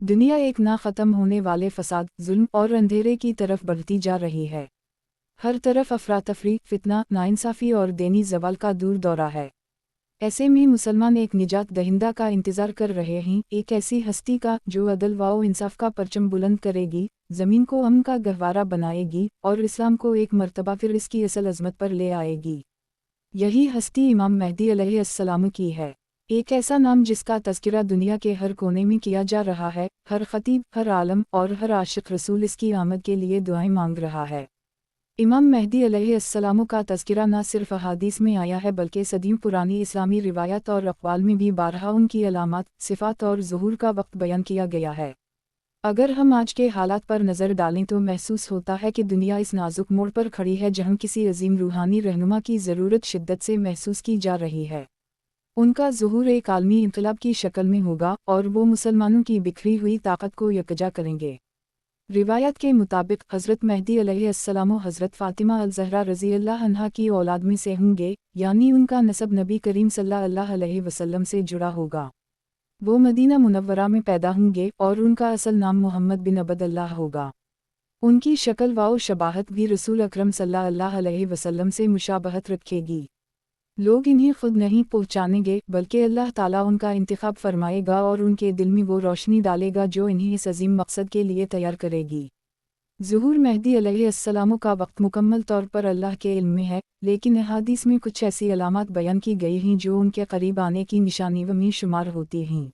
दुनिया एक ना ख़त्म होने वाले फसाद, जुल्म और अंधेरे की तरफ बढ़ती जा रही है। हर तरफ अफरा-तफरी, फितना, नाइंसाफ़ी और देनी ज़वाल का दूर दौरा है। ऐसे में मुसलमान एक निजात दहिंदा का इंतज़ार कर रहे हैं, एक ऐसी हस्ती का जो अदल व इंसाफ का परचम बुलंद करेगी, ज़मीन को अमन का गहवारा बनाएगी और इस्लाम को एक मर्तबा फिर इसकी असल अज़मत पर ले आएगी। यही हस्ती इमाम मेहदी अलैहिस्सलाम की है। एक ऐसा नाम जिसका तज़किरा दुनिया के हर कोने में किया जा रहा है, हर ख़तीब, हर आलम और हर आशिक़ रसूल इसकी आमद के लिए दुआएं मांग रहा है। इमाम मेहदी अलैहिस्सलाम का तज़किरा न सिर्फ़ अहादीस में आया है बल्कि सदियों पुरानी इस्लामी रिवायत और अक़वाल में भी बारहा उनकी अलामात, सिफ़ात और ज़ुहूर का वक्त बयान किया गया है। अगर हम आज के हालात पर नज़र डालें तो महसूस होता है कि दुनिया इस नाजुक मोड़ पर खड़ी है जहां किसी अजीम रूहानी रहनुमा की ज़रूरत शिद्दत से महसूस की जा रही है। उनका ज़ुहूर एक आलमी इनक़लाब की शक्ल में होगा और वो मुसलमानों की बिखरी हुई ताकत को यकजा करेंगे। रिवायत के मुताबिक हज़रत मेहदी अलैहिस्सलाम हज़रत फ़ातिमा अल-ज़हरा रज़ियल्लाहु अन्हा की औलाद में से होंगे, यानी उनका नसब नबी करीम सल्लल्लाहु अलैहि वसल्लम से जुड़ा होगा। वो मदीना मुनव्वरा में पैदा होंगे और उनका असल नाम मोहम्मद बिन अब्दुल्लाह होगा। उनकी शक्ल व शबाहत भी रसूल अकरम सल्लल्लाहु अलैहि वसल्लम से मुशाबहत रखेगी। लोग इन्हें खुद नहीं पहचानेंगे बल्कि अल्लाह ताला उनका इंतखाब फरमाएगा और उनके दिल में वो रोशनी डालेगा जो इन्हें इस अजीम मकसद के लिए तैयार करेगी। ज़ुहूर मेहदी अलैहिस्सलाम का वक्त मुकम्मल तौर पर अल्लाह के इल्म में है, लेकिन अहादीस में कुछ ऐसी अलामात बयान की गई हैं जो उनके करीब आने की निशानी में शुमार होती हैं।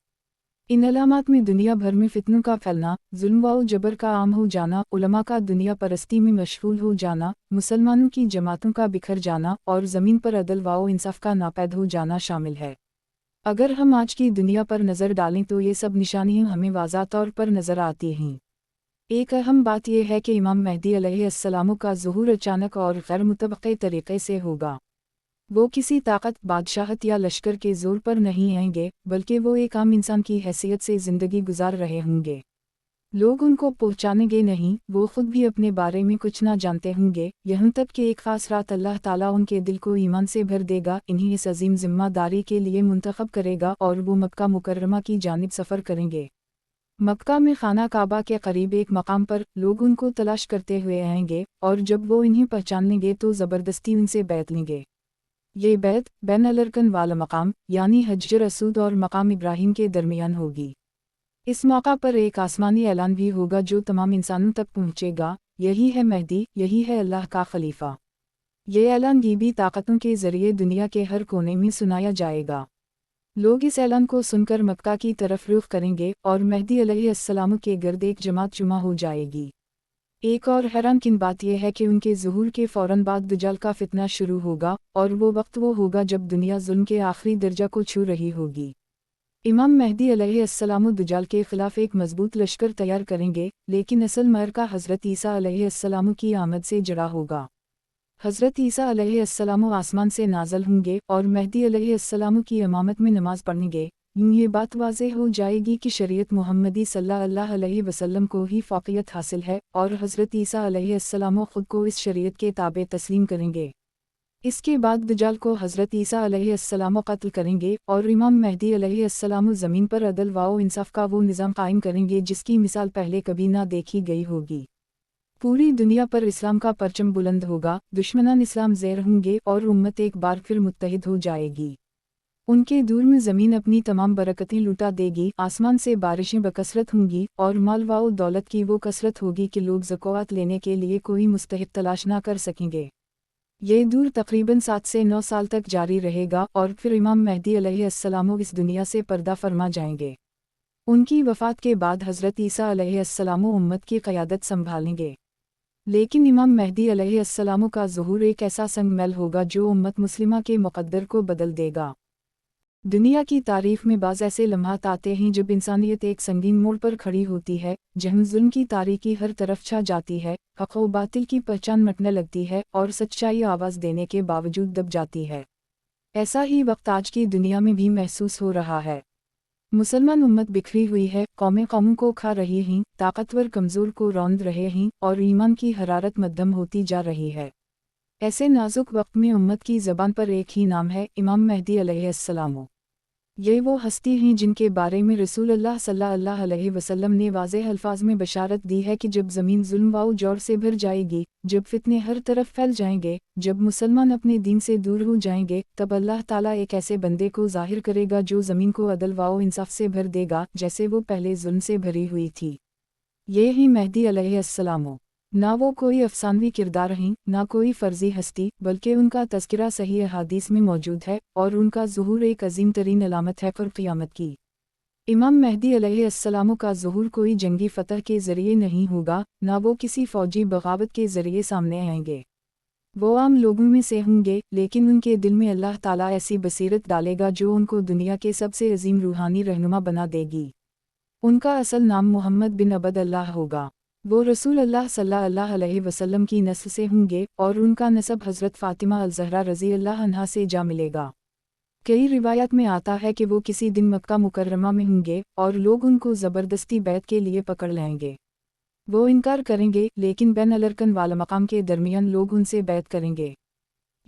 इन अलामात में दुनिया भर में फितनों का फैलना, जुल्म व जबर का आम हो जाना, उलमा का दुनिया परस्ती में मशगूल हो जाना, मुसलमानों की जमातों का बिखर जाना और ज़मीन पर अदल व इंसाफ का नापैद हो जाना शामिल है। अगर हम आज की दुनिया पर नज़र डालें तो ये सब निशानियाँ हमें वाज़ा तौर पर नज़र आती हैं। एक अहम बात यह है कि इमाम मेहदी अलैहिस्सलाम का ज़ुहूर अचानक और गैर मुतवक्के तरीक़े से होगा। वो किसी ताकत, बादशाहत या लश्कर के ज़ोर पर नहीं आएंगे, बल्कि वो एक आम इंसान की हैसियत से ज़िंदगी गुजार रहे होंगे। लोग उनको पहचानेंगे नहीं, वो खुद भी अपने बारे में कुछ ना जानते होंगे, यहाँ तक कि एक ख़ास रात अल्लाह ताला उनके दिल को ईमान से भर देगा, इन्हें इस अजीम ज़िम्मेदारी के लिए मुंतखब करेगा और वो मक्का मुकर्रमा की जानिब सफ़र करेंगे। मक्का में खाना काबा के करीब एक मकाम पर लोग उनको तलाश करते हुए आएंगे और जब वो इन्हें पहचान लेंगे तो ज़बरदस्ती उनसे बैत लेंगे। ये बैत बैन अल-अरकन वाला मकाम यानी हजर असूद और मकाम इब्राहिम के दरमियान होगी। इस मौका पर एक आसमानी ऐलान भी होगा जो तमाम इंसानों तक पहुँचेगा, यही है मेहदी, यही है अल्लाह का खलीफा। ये ऐलान गीबी ताकतों के ज़रिए दुनिया के हर कोने में सुनाया जाएगा। लोग इस ऐलान को सुनकर मक्का की तरफ रुख करेंगे और मेहदी अलैहिस्सलाम के गर्द एक जमात जुमा हो जाएगी। एक और हैरानकुन बात यह है कि उनके ज़ुहूर के फ़ौरन बाद दज्जाल का फितना शुरू होगा और वो वक्त वो होगा जब दुनिया जुल्म के आखिरी दर्जा को छू रही होगी। इमाम मेहदी अलैहिस्सलाम दज्जाल के ख़िलाफ़ एक मजबूत लश्कर तैयार करेंगे, लेकिन असल मअरका हज़रत ईसा अलैहिस्सलाम की आमद से जड़ा होगा। हज़रत ईसा अलैहिस्सलाम आसमान से नाज़िल होंगे और मेहदी अलैहिस्सलाम की इमामत में नमाज़ पढ़ेंगे। यूँ ये बात वाज़ेह हो जाएगी कि शरीयत मुहम्मदी सल्लल्लाहु अलैहि वसल्लम को ही फ़ौक़ियत हासिल है और हज़रत ईसा अलैहिस्सलाम ख़ुद को इस शरीयत के ताबे तस्लीम करेंगे। इसके बाद दज्जाल को हज़रत ईसा अलैहिस्सलाम क़त्ल करेंगे और इमाम मेहदी अलैहिस्सलाम ज़मीन पर अदल व इंसाफ का वो निज़ाम कायम करेंगे जिसकी मिसाल पहले कभी ना देखी गई होगी। पूरी दुनिया पर इस्लाम का परचम बुलंद होगा, दुश्मनान इस्लाम ज़ेर होंगे और उम्मत एक बार फिर मुत्तहिद हो जाएगी। उनके दूर में ज़मीन अपनी तमाम बरकतें लुटा देगी, आसमान से बारिशें बकसरत होंगी और माल व दौलत की वो कसरत होगी कि लोग ज़कात लेने के लिए कोई मुस्तहिक़ तलाश ना कर सकेंगे। ये दूर तकरीबन 7 से 9 साल तक जारी रहेगा और फिर इमाम मेहदी अलैहिस्सलाम इस दुनिया से पर्दा फरमा जाएंगे। उनकी वफ़ात के बाद हज़रत ईसा अलैहिस्सलाम उम्मत की क़यादत संभालेंगे। लेकिन इमाम मेहदी अलैहिस्सलाम का ज़ुहूर एक ऐसा संगमेल होगा जो उम्मत मुस्लिमा के मुक़द्दर को बदल देगा। दुनिया की तारीख़ में बाज़ ऐसे लम्हात आते हैं जब इंसानियत एक संगीन मोड़ पर खड़ी होती है, जहाँ जुल्म की तारीकी हर तरफ छा जाती है, हक़ व बातिल की पहचान मिटने लगती है और सच्चाई आवाज़ देने के बावजूद दब जाती है। ऐसा ही वक्त आज की दुनिया में भी महसूस हो रहा है। मुसलमान उम्मत बिखरी हुई है, कौमें कौमों को खा रही हैं, ताकतवर कमज़ोर को रौंद रहे हैं और ईमान की हरारत मद्धम होती जा रही है। ऐसे नाजुक वक्त में उम्मत की ज़बान पर एक ही नाम है, इमाम मेहदी अलैहिस्सलाम। یہ وہ ہستی ہیں جن کے بارے میں رسول اللہ صلی اللہ علیہ وسلم نے واضح الفاظ میں بشارت دی ہے کہ جب زمین ظلم و جور سے بھر جائے گی، جب فتنے ہر طرف پھیل جائیں گے، جب مسلمان اپنے دین سے دور ہو جائیں گے، تب اللہ تعالیٰ ایک ایسے بندے کو ظاہر کرے گا جو زمین کو عدل و انصاف سے بھر دے گا جیسے وہ پہلے ظلم سے بھری ہوئی تھی۔ یہ ہی مہدی علیہ السلام ہو۔ نہ وہ کوئی افسانوی کردار ہیں، نہ کوئی فرضی ہستی، بلکہ ان کا تذکرہ صحیح احادیث میں موجود ہے، اور ان کا ظہور ایک عظیم ترین علامت ہے پر قیامت کی۔ امام مہدی علیہ السلام کا ظہور کوئی جنگی فتح کے ذریعے نہیں ہوگا، نہ وہ کسی فوجی بغاوت کے ذریعے سامنے آئیں گے۔ وہ عام لوگوں میں سے ہوں گے، لیکن ان کے دل میں اللہ تعالیٰ ایسی بصیرت ڈالے گا جو ان کو دنیا کے سب سے عظیم روحانی رہنما بنا دے گی۔ ان کا اصل نام محمد بن عبد اللہ ہوگا۔ وہ رسول اللہ صلی اللہ علیہ وسلم کی نسل سے ہوں گے، اور ان کا نسب حضرت فاطمہ الزہرا رضی اللہ عنہا سے جا ملے گا۔ کئی روایات میں آتا ہے کہ وہ کسی دن مکہ مکرمہ میں ہوں گے، اور لوگ ان کو زبردستی بیعت کے لیے پکڑ لیں گے۔ وہ انکار کریں گے، لیکن بین الارکان والا مقام کے درمیان لوگ ان سے بیعت کریں گے۔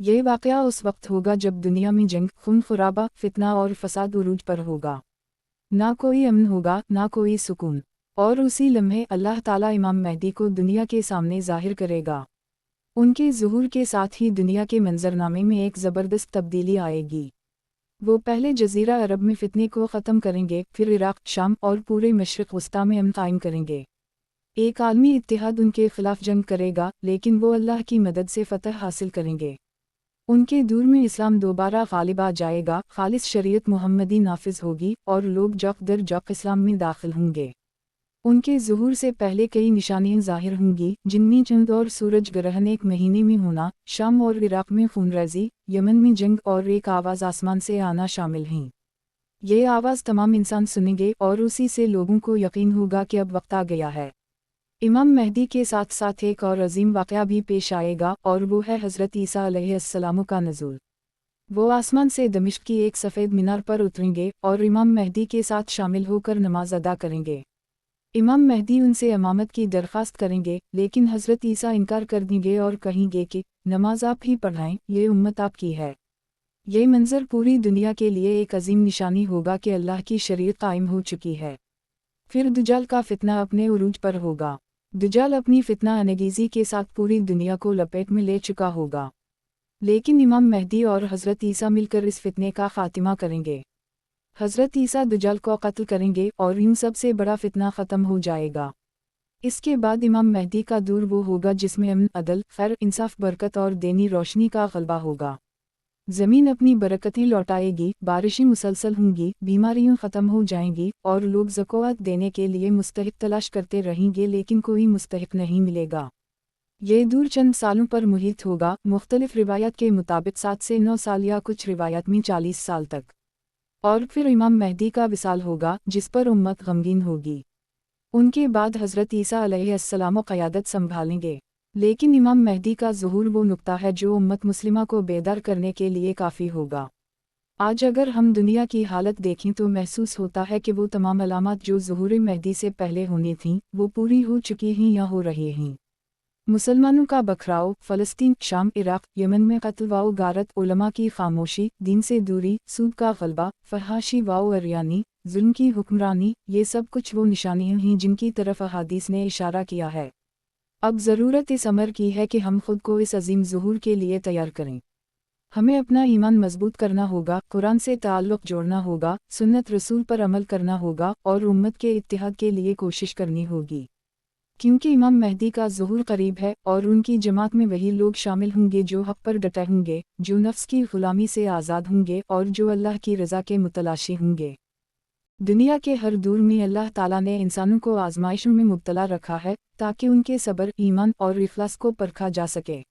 یہ واقعہ اس وقت ہوگا جب دنیا میں جنگ، خون خرابہ، فتنہ اور فساد عروج پر ہوگا۔ نہ کوئی امن ہوگا، نہ کوئی سکون، اور اسی لمحے اللہ تعالیٰ امام مہدی کو دنیا کے سامنے ظاہر کرے گا۔ ان کے ظہور کے ساتھ ہی دنیا کے منظرنامے میں ایک زبردست تبدیلی آئے گی۔ وہ پہلے جزیرہ عرب میں فتنے کو ختم کریں گے، پھر عراق، شام اور پورے مشرق وسطیٰ میں امن قائم کریں گے۔ ایک عالمی اتحاد ان کے خلاف جنگ کرے گا، لیکن وہ اللہ کی مدد سے فتح حاصل کریں گے۔ ان کے دور میں اسلام دوبارہ غالب آ جائے گا، خالص شریعت محمدی نافذ ہوگی، اور لوگ جوق در جوق اسلام میں داخل ہوں گے۔ ان کے ظہور سے پہلے کئی نشانیاں ظاہر ہوں گی، جن میں چند اور سورج گرہن ایک مہینے میں ہونا، شام اور عراق میں خون ریزی، یمن میں جنگ اور ایک آواز آسمان سے آنا شامل ہیں۔ یہ آواز تمام انسان سنیں گے، اور اسی سے لوگوں کو یقین ہوگا کہ اب وقت آ گیا ہے۔ امام مہدی کے ساتھ ساتھ ایک اور عظیم واقعہ بھی پیش آئے گا، اور وہ ہے حضرت عیسیٰ علیہ السلام کا نزول۔ وہ آسمان سے دمشق کی ایک سفید مینار پر اتریں گے، اور امام مہدی کے ساتھ شامل ہو کر نماز ادا کریں گے۔ امام مہدی ان سے امامت کی درخواست کریں گے، لیکن حضرت عیسیٰ انکار کر دیں گے اور کہیں گے کہ نماز آپ ہی پڑھائیں، یہ امت آپ کی ہے۔ یہ منظر پوری دنیا کے لیے ایک عظیم نشانی ہوگا کہ اللہ کی شریعت قائم ہو چکی ہے۔ پھر دجال کا فتنہ اپنے عروج پر ہوگا۔ دجال اپنی فتنہ انگیزی کے ساتھ پوری دنیا کو لپیٹ میں لے چکا ہوگا، لیکن امام مہدی اور حضرت عیسیٰ مل کر اس فتنے کا خاتمہ کریں گے۔ حضرت عیسیٰ دجال کو قتل کریں گے، اور یوں سب سے بڑا فتنہ ختم ہو جائے گا۔ اس کے بعد امام مہدی کا دور وہ ہوگا جس میں امن، عدل، خیر، انصاف، برکت اور دینی روشنی کا غلبہ ہوگا۔ زمین اپنی برکتیں لوٹائے گی، بارشیں مسلسل ہوں گی، بیماریاں ختم ہو جائیں گی، اور لوگ زکوٰۃ دینے کے لیے مستحق تلاش کرتے رہیں گے، لیکن کوئی مستحق نہیں ملے گا۔ یہ دور چند سالوں پر محیط ہوگا، مختلف روایات کے مطابق 7 سے 9 سال یا کچھ روایات میں 40 سال تک۔ اور پھر امام مہدی کا وصال ہوگا، جس پر امت غمگین ہوگی۔ ان کے بعد حضرت عیسیٰ علیہ السلام قیادت سنبھالیں گے، لیکن امام مہدی کا ظہور وہ نقطہ ہے جو امت مسلمہ کو بیدار کرنے کے لیے کافی ہوگا۔ آج اگر ہم دنیا کی حالت دیکھیں تو محسوس ہوتا ہے کہ وہ تمام علامات جو ظہور مہدی سے پہلے ہونی تھیں، وہ پوری ہو چکی ہیں یا ہو رہی ہیں۔ مسلمانوں کا بکھراؤ، فلسطین، شام، عراق، یمن میں قتل و غارت، علماء کی خاموشی، دین سے دوری، سود کا غلبہ، فحاشی و عریانی، ظلم کی حکمرانی، یہ سب کچھ وہ نشانیاں ہیں جن کی طرف احادیث نے اشارہ کیا ہے۔ اب ضرورت اس امر کی ہے کہ ہم خود کو اس عظیم ظہور کے لیے تیار کریں۔ ہمیں اپنا ایمان مضبوط کرنا ہوگا، قرآن سے تعلق جوڑنا ہوگا، سنت رسول پر عمل کرنا ہوگا، اور امت کے اتحاد کے لیے کوشش کرنی ہوگی۔ کیونکہ امام مہدی کا ظہور قریب ہے، اور ان کی جماعت میں وہی لوگ شامل ہوں گے جو حق پر ڈٹے ہوں گے، جو نفس کی غلامی سے آزاد ہوں گے، اور جو اللہ کی رضا کے متلاشی ہوں گے۔ دنیا کے ہر دور میں اللہ تعالیٰ نے انسانوں کو آزمائشوں میں مبتلا رکھا ہے، تاکہ ان کے صبر، ایمان اور اخلاص کو پرکھا جا سکے۔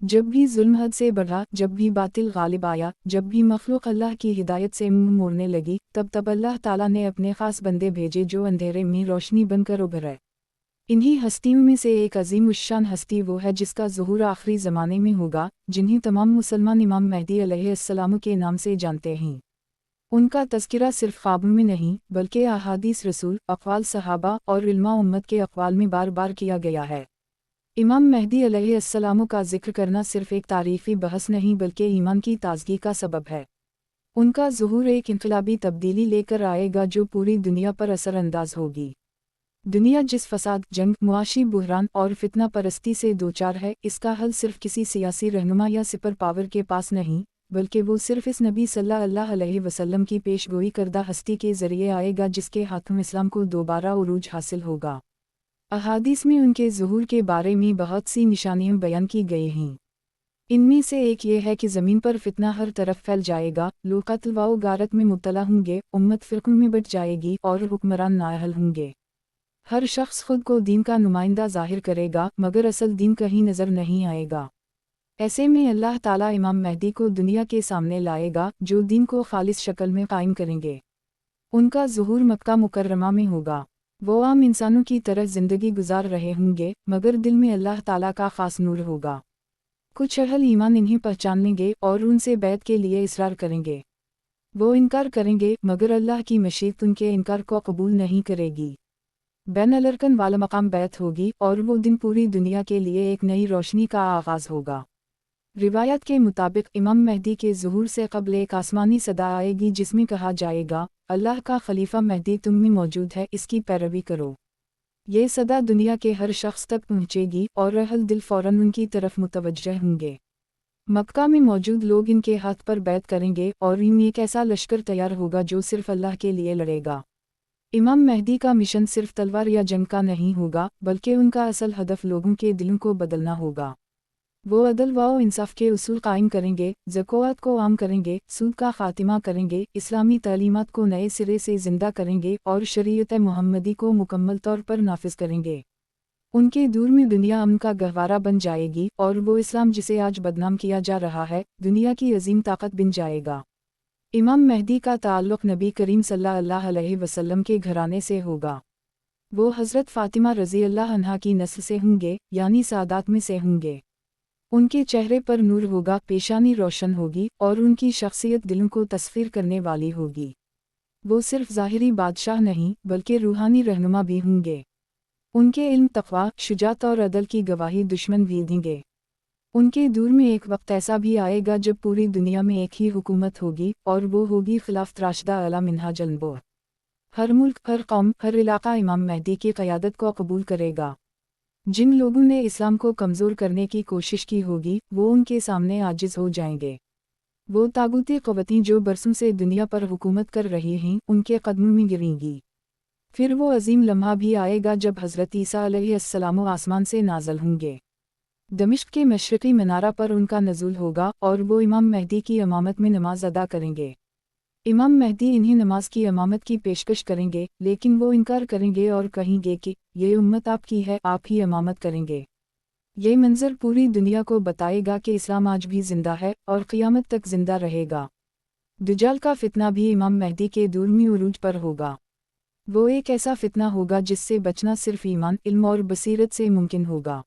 جب بھی ظلم حد سے بڑھا، جب بھی باطل غالب آیا، جب بھی مخلوق اللہ کی ہدایت سے منہ موڑنے لگی، تب اللہ تعالیٰ نے اپنے خاص بندے بھیجے جو اندھیرے میں روشنی بن کر ابھرے۔ انہی ہستیوں میں سے ایک عظیم الشان ہستی وہ ہے جس کا ظہور آخری زمانے میں ہوگا، جنہیں تمام مسلمان امام مہدی علیہ السلام کے نام سے جانتے ہیں۔ ان کا تذکرہ صرف خوابوں میں نہیں، بلکہ احادیث رسول، اقوال صحابہ اور علماء امت کے اقوال میں بار بار کیا گیا ہے۔ امام مہدی علیہ السلام کا ذکر کرنا صرف ایک تاریخی بحث نہیں بلکہ ایمان کی تازگی کا سبب ہے۔ उनका ज़ुहूर एक इनकलाबी तब्दीली लेकर आएगा जो पूरी दुनिया पर असर अंदाज होगी। दुनिया जिस फसाद, जंग, मुआशी बुहरान और फितना परस्ती से दोचार है, इसका हल सिर्फ किसी सियासी रहनुमा या सुपर पावर के पास नहीं, बल्कि वो सिर्फ इस नबी सल्लल्लाहु अलैहि वसल्लम की पेशगोई करदा हस्ती के ज़रिए आएगा जिसके हाथों इस्लाम को दोबारा उरूज हासिल होगा। अहादीस में उनके ज़ुहूर के बारे में बहुत सी निशानियां बयान की गई हैं। इनमें से एक ये है कि ज़मीन पर फितना हर तरफ फैल जाएगा, लोग कत्ल व गारत में मुब्तला होंगे, उम्मत फ़िरक़ों में बँट जाएगी और हुक्मरान नाअहल होंगे। हर शख्स खुद को दीन का नुमाइंदा ज़ाहिर करेगा, मगर असल दीन कहीं नज़र नहीं आएगा। ऐसे में अल्लाह ताला इमाम महदी को दुनिया के सामने लाएगा, जो दीन को खालिस शक्ल में कायम करेंगे। उनका ज़ुहूर मक्का मुकर्रमा में होगा। वो आम इंसानों की तरह ज़िंदगी गुजार रहे होंगे, मगर दिल में अल्लाह ताला का ख़ास नूर होगा। कुछ अहल ईमान इन्हें पहचानेंगे और उनसे बैत के लिए इसरार करेंगे। वो इनकार करेंगे, मगर अल्लाह की मशीयत उनके इनकार को कबूल नहीं करेगी। बैन अल-अरकन वाला मकाम बैत होगी और वो दिन पूरी दुनिया के लिए एक नई रोशनी का आगाज़ होगा। रिवायत के मुताबिक इमाम महदी के ज़ुहूर से क़ब्ल एक आसमानी सदा आएगी जिसमें कहा जाएगा, अल्लाह का खलीफा महदी तुम में मौजूद है, इसकी पैरवी करो। ये सदा दुनिया के हर शख्स तक पहुँचेगी और अहल दिल फ़ौरन उनकी तरफ मुतवज्जह होंगे। मक्का में मौजूद लोग इनके हाथ पर बैत करेंगे और इनमें एक ऐसा लश्कर तैयार होगा जो सिर्फ अल्लाह के लिए लड़ेगा। इमाम महदी का मिशन सिर्फ तलवार या जंग का नहीं होगा, बल्कि उनका असल हदफ लोगों के दिलों को बदलना होगा। वो अदल व इंसाफ के उसूल कायम करेंगे, ज़कात को आम करेंगे, सूद का खात्मा करेंगे, इस्लामी तालीमात को नए सिरे से ज़िंदा करेंगे और शरीयत मुहम्मदी को मुकम्मल तौर पर नाफिज करेंगे। उनके दूर में दुनिया अमन का गहवारा बन जाएगी और वो इस्लाम जिसे आज बदनाम किया जा रहा है, दुनिया की अजीम ताकत बन जाएगा। इमाम महदी का ताल्लुक़ नबी करीम सल्लल्लाहु अलैहि वसल्लम के घराने से होगा। वो हज़रत फ़ातिमा रज़ी अल्लाह अन्हा की नस्ल से होंगे, यानी सादात में से होंगे। उनके चेहरे पर नूर होगा, पेशानी रोशन होगी और उनकी शख्सियत दिलों को तस्वीर करने वाली होगी। वो सिर्फ ज़ाहिरी बादशाह नहीं, बल्कि रूहानी रहनुमा भी होंगे। उनके इल्म, तक़वा, शुजाअत और अदल की गवाही दुश्मन भी देंगे। उनके दूर में एक वक्त ऐसा भी आएगा जब पूरी दुनिया में एक ही हुकूमत होगी और वो होगी खिलाफत राशिदा अला मिन्हाजुल नबुव्वह। हर मुल्क, हर कौम, हर इलाका इमाम महदी की क़यादत को कबूल करेगा। जिन लोगों ने इस्लाम को कमज़ोर करने की कोशिश की होगी, वो उनके सामने आजिज़ हो जाएंगे। वो तागूती क़ुव्वतें जो बरसों से दुनिया पर हुकूमत कर रही हैं, उनके कदमों में गिरेंगी। फिर वो अजीम लम्हा भी आएगा जब हज़रत ईसा अलैहिस्सलाम आसमान से नाज़िल होंगे। दमिश्क के मशरिक़ी मनारा पर उनका नज़ूल होगा और वो इमाम महदी की इमामत में नमाज अदा करेंगे। इमाम महदी इन्हीं नमाज की इमामत की पेशकश करेंगे, लेकिन वो इनकार करेंगे और कहेंगे कि ये उम्मत आपकी है, आप ही इमामत करेंगे। ये मंजर पूरी दुनिया को बताएगा कि इस्लाम आज भी ज़िंदा है और क़यामत तक ज़िंदा रहेगा। दज्जाल का फितना भी इमाम महदी के दूर में उरूज पर होगा। वो एक ऐसा फितना होगा जिससे बचना सिर्फ ईमान, इल्म और बसीरत से मुमकिन होगा।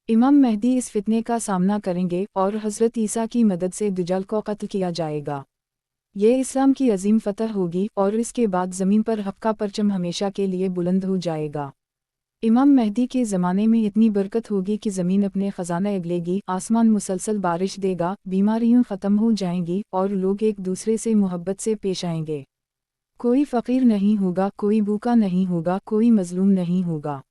इमाम महदी इस फितने का सामना करेंगे और हज़रत ईसा की मदद से दज्जाल को कत्ल किया जाएगा। ये इस्लाम की अजीम फ़तह होगी और इसके बाद ज़मीन पर हक़ का परचम हमेशा के लिए बुलंद हो जाएगा। इमाम महदी के ज़माने में इतनी बरकत होगी कि ज़मीन अपने ख़जाने अगलेगी, आसमान मुसलसल बारिश देगा, बीमारियाँ ख़त्म हो जाएंगी और लोग एक दूसरे से मोहब्बत से पेश आएंगे। कोई फ़कीर नहीं होगा, कोई भूखा नहीं होगा, कोई मज़लूम नहीं होगा।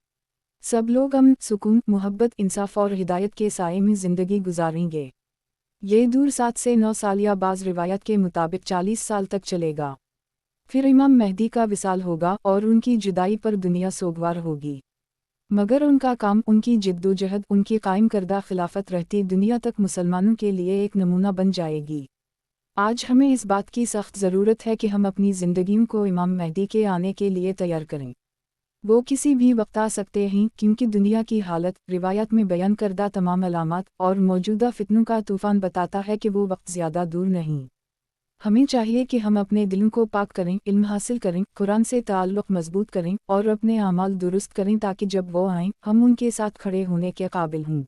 सब लोग अमन, सुकून, मोहब्बत, इंसाफ और हिदायत के साए में ज़िंदगी गुजारेंगे। ये दूर 7 से 9 साल या बाज़ रिवायत के मुताबिक 40 साल तक चलेगा। फिर इमाम महदी का विसाल होगा और उनकी जुदाई पर दुनिया सोगवार होगी। मगर उनका काम, उनकी जिद्दोजहद, उनकी कायम करदा खिलाफत रहती दुनिया तक मुसलमानों के लिए एक नमूना बन जाएगी। आज हमें इस बात की सख्त ज़रूरत है कि हम अपनी ज़िंदगियों को इमाम महदी के आने के लिए तैयार करें। वो किसी भी वक्त आ सकते हैं, क्योंकि दुनिया की हालत, रिवायत में बयान करदा तमाम अलामात और मौजूदा फितनों का तूफ़ान बताता है कि वो वक्त ज़्यादा दूर नहीं। हमें चाहिए कि हम अपने दिलों को पाक करें, इल्म हासिल करें, कुरान से ताल्लुक़ मजबूत करें और अपने आमाल दुरुस्त करें ताकि जब वो आएं, हम उनके साथ खड़े होने के काबिल हों।